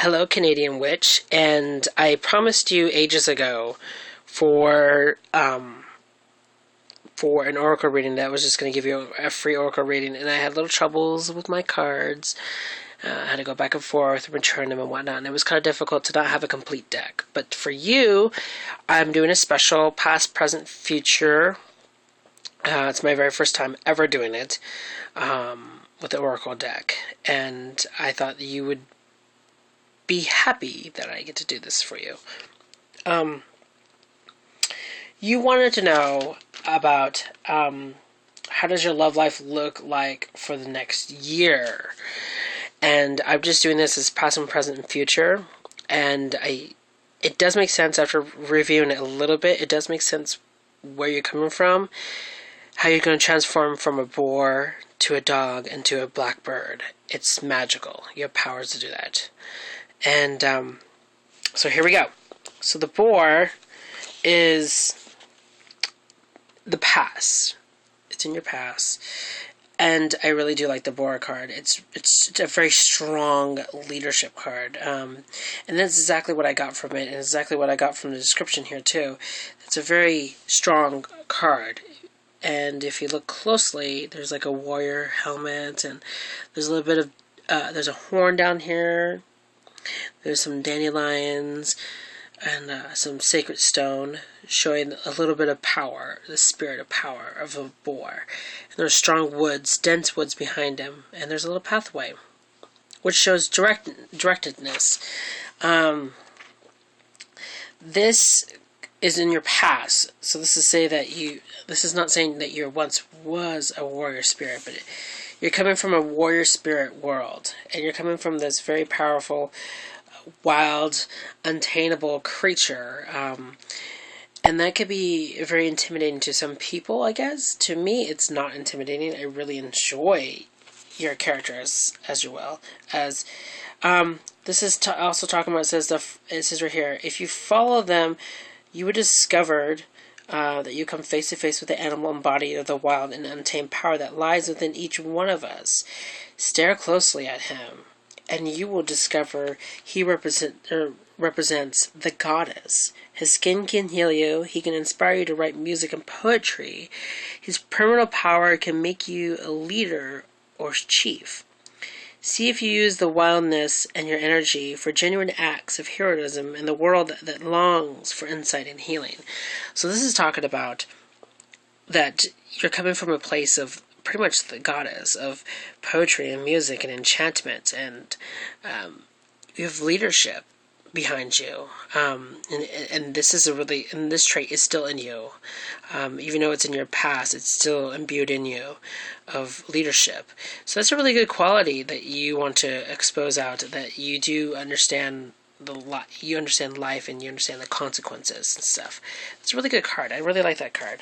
Hello, Canadian Witch, and I promised you ages ago for for an oracle reading that I was just going to give you a free oracle reading, and I had little troubles with my cards. I had to go back and forth, return them and whatnot, and it was kind of difficult to not have a complete deck. But for you, I'm doing a special past, present, future. It's my very first time ever doing it with the oracle deck, and I thought you would be happy that I get to do this for you. You wanted to know about how does your love life look like for the next year, and I'm just doing this as past and present and future, and it does make sense after reviewing it a little bit. It does make sense where you're coming from, how you're going to transform from a boar to a dog and to a blackbird. It's magical. You have powers to do that. And so here we go. So the boar is the past. It's in your past. And I really do like the boar card. It's a very strong leadership card. And that's exactly what I got from it, and exactly what I got from the description here too. It's a very strong card. And if you look closely, there's like a warrior helmet, and there's a little bit of there's a horn down here. There's some dandelions and some sacred stone showing a little bit of power, the spirit of power of a boar. And there's strong woods, dense woods behind him, and there's a little pathway, which shows directedness. This is in your past, so this is not saying that you once was a warrior spirit, but you're coming from a warrior spirit world, and you're coming from this very powerful, wild, untamable creature, and that could be very intimidating to some people, I guess. To me, it's not intimidating. I really enjoy your character, as you will. As this is also talking about, it says right here, if you follow them, you would discovered that you come face to face with the animal embodied of the wild and untamed power that lies within each one of us. Stare closely at him, and you will discover he represents the goddess. His skin can heal you. He can inspire you to write music and poetry. His permanent power can make you a leader or chief. See if you use the wildness and your energy for genuine acts of heroism in the world that longs for insight and healing. So this is talking about that you're coming from a place of pretty much the goddess of poetry and music and enchantment, and you have leadership behind you, and this is and this trait is still in you, even though it's in your past, it's still imbued in you of leadership. So that's a really good quality that you want to expose out, that you do understand you understand life, and you understand the consequences and stuff. It's a really good card. I really like that card.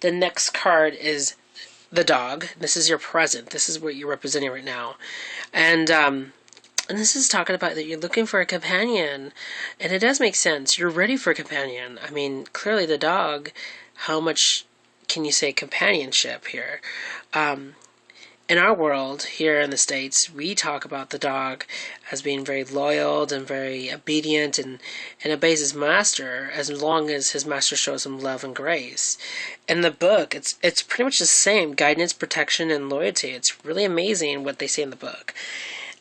The next card is the dog. This is your present. This is what you're representing right now, and this is talking about that you're looking for a companion, and it does make sense. You're ready for a companion. I mean, clearly the dog, how much can you say companionship here? In our world, here in the States, we talk about the dog as being very loyal and very obedient and obeys his master as long as his master shows him love and grace. In the book, it's pretty much the same, guidance, protection, and loyalty. It's really amazing what they say in the book.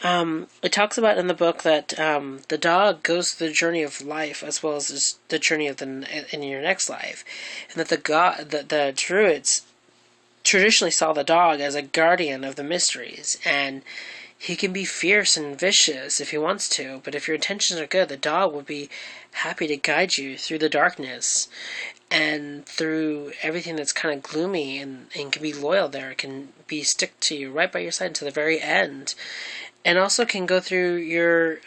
It talks about in the book that the dog goes through the journey of life as well as the journey of in your next life, and that the Druids traditionally saw the dog as a guardian of the mysteries, and he can be fierce and vicious if he wants to, but if your intentions are good, the dog will be happy to guide you through the darkness and through everything that's kind of gloomy, and can be loyal there. It can be stick to you right by your side to the very end. And also can go through your,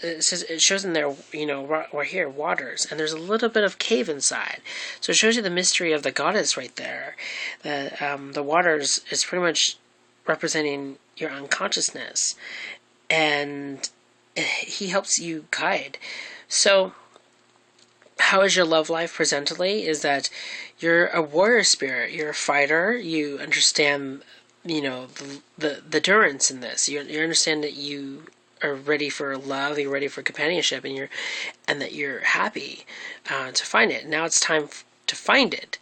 it shows in there, we're here, waters, and there's a little bit of cave inside. So it shows you the mystery of the goddess right there. The waters is pretty much representing your unconsciousness, and he helps you guide. So how is your love life presently? Is that you're a warrior spirit, you're a fighter, you understand the durance in this. You understand that you are ready for love, you're ready for companionship, and that you're happy to find it. Now it's time to find it.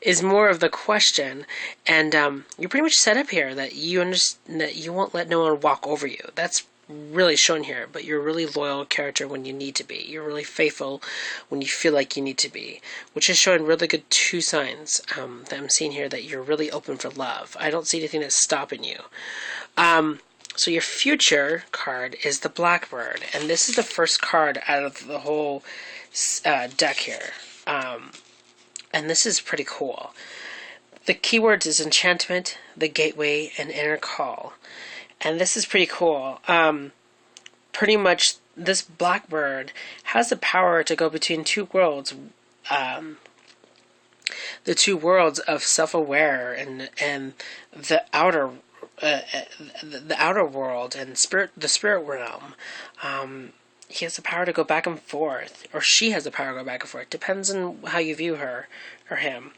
Is more of the question, and you're pretty much set up here that you understand that you won't let no one walk over you. That's really shown here, but you're a really loyal character when you need to be. You're really faithful when you feel like you need to be, which is showing really good two signs that I'm seeing here, that you're really open for love. I don't see anything that's stopping you. So your future card is the Blackbird, and this is the first card out of the whole deck here. And this is pretty cool. The keywords is enchantment, the gateway, and inner call. And this is pretty cool. Pretty much this Blackbird has the power to go between two worlds. The two worlds of self-aware and the outer the outer world and the spirit realm. He has the power to go back and forth, or she has the power to go back and forth. Depends on how you view her or him.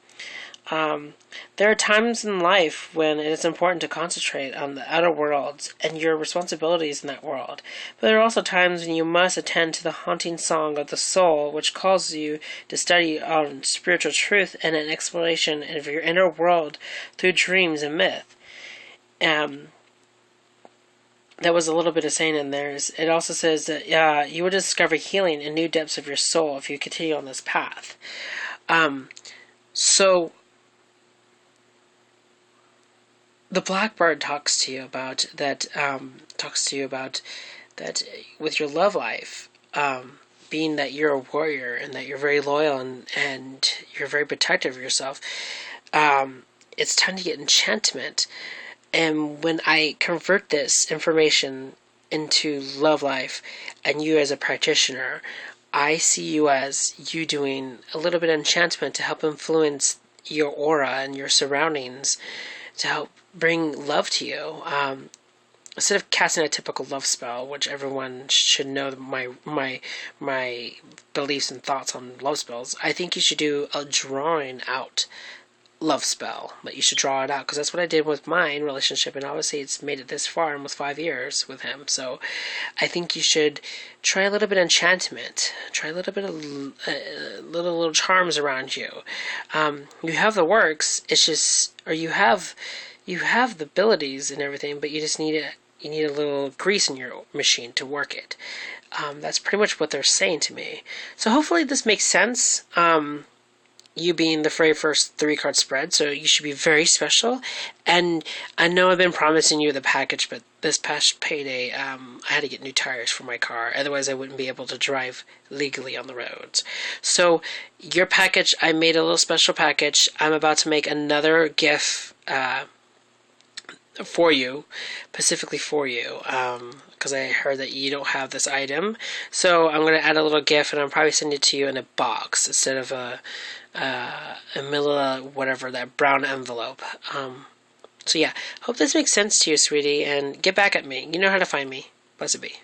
There are times in life when it is important to concentrate on the outer worlds and your responsibilities in that world. But there are also times when you must attend to the haunting song of the soul, which calls you to study on spiritual truth and an exploration of your inner world through dreams and myth. That was a little bit of saying in there. It also says that you will discover healing in new depths of your soul if you continue on this path. So the Blackbird talks to you about that. That with your love life, being that you're a warrior and that you're very loyal and you're very protective of yourself. It's time to get enchantment. And when I convert this information into love life and you as a practitioner, I see you as you doing a little bit of enchantment to help influence your aura and your surroundings to help bring love to you. Instead of casting a typical love spell, which everyone should know my beliefs and thoughts on love spells, I think you should do a drawing out love spell, but you should draw it out, because that's what I did with my relationship, and obviously it's made it this far, almost 5 years with him. So I think you should try a little bit of enchantment, try a little bit of little charms around you. You have the works, it's just, or you have the abilities and everything, but you just need a little grease in your machine to work it. That's pretty much what they're saying to me. So hopefully this makes sense. You being the very first 3-card spread, so you should be very special. And I know I've been promising you the package, but this past payday, I had to get new tires for my car. Otherwise, I wouldn't be able to drive legally on the roads. So your package, I made a little special package. I'm about to make another gift for you, specifically for you, because I heard that you don't have this item. So I'm going to add a little gift, and I'll probably send it to you in a box instead of a manila, whatever, that brown envelope. So yeah, hope this makes sense to you, sweetie, and get back at me. You know how to find me. Blessed be.